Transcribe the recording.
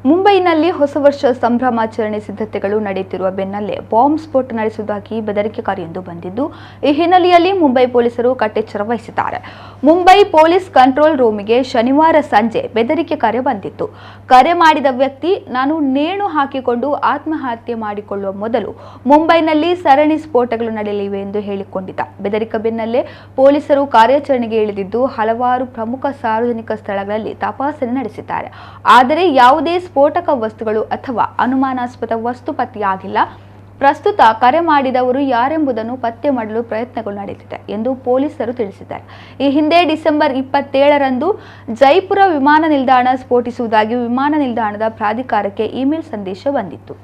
ಮುಂಬೈನಲ್ಲಿ ಹೊಸ ವರ್ಷ ಸಂಭ್ರಮಾಚರಣೆ ಸಿದ್ಧತೆಗಳು ನಡೆಯುತ್ತಿರುವ ಬೆನ್ನಲ್ಲೇ ಬಾಂಬ್ ಸ್ಫೋಟ ನಡೆಸುವುದಾಗಿ ಬೆದರಿಕೆಕಾರಿಯೊಂದು ಬಂದಿದ್ದು, ಈ ಹಿನ್ನೆಲೆಯಲ್ಲಿ ಮುಂಬೈ ಪೊಲೀಸರು ಕಟ್ಟೆಚ್ಚರ ವಹಿಸಿದ್ದಾರೆ. ಮುಂಬೈ ಪೊಲೀಸ್ ಕಂಟ್ರೋಲ್ ರೂಮಿಗೆ ಶನಿವಾರ ಸಂಜೆ ಬೆದರಿಕೆ ಕರೆ ಬಂದಿತ್ತು. ಕರೆ ಮಾಡಿದ ವ್ಯಕ್ತಿ, ನಾನು ನೇಣು ಹಾಕಿಕೊಂಡು ಆತ್ಮಹತ್ಯೆ ಮಾಡಿಕೊಳ್ಳುವ ಮೊದಲು ಮುಂಬೈನಲ್ಲಿ ಸರಣಿ ಸ್ಫೋಟಗಳು ನಡೆಯಲಿವೆ ಎಂದು ಹೇಳಿಕೊಂಡಿದ್ದ. ಬೆದರಿಕೆ ಬೆನ್ನಲ್ಲೇ ಪೊಲೀಸರು ಕಾರ್ಯಾಚರಣೆಗೆ ಇಳಿದಿದ್ದು, ಹಲವಾರು ಪ್ರಮುಖ ಸಾರ್ವಜನಿಕ ಸ್ಥಳಗಳಲ್ಲಿ ತಪಾಸಣೆ ನಡೆಸಿದ್ದಾರೆ. ಆದರೆ ಯಾವುದೇ ಸ್ಫೋಟಕ ವಸ್ತುಗಳು ಅಥವಾ ಅನುಮಾನಾಸ್ಪದ ವಸ್ತು ಪತ್ತೆಯಾಗಿಲ್ಲ. ಪ್ರಸ್ತುತ ಕರೆ ಮಾಡಿದವರು ಯಾರೆಂಬುದನ್ನು ಪತ್ತೆ ಮಾಡಲು ಪ್ರಯತ್ನಗಳು ನಡೆಯುತ್ತಿದೆ ಎಂದು ಪೊಲೀಸರು ತಿಳಿಸಿದ್ದಾರೆ. ಈ ಹಿಂದೆ ಡಿಸೆಂಬರ್ 27ರಂದು ಜೈಪುರ ವಿಮಾನ ನಿಲ್ದಾಣ ಸ್ಫೋಟಿಸುವುದಾಗಿ ವಿಮಾನ ನಿಲ್ದಾಣದ ಪ್ರಾಧಿಕಾರಕ್ಕೆ ಇಮೇಲ್ ಸಂದೇಶ ಬಂದಿತ್ತು.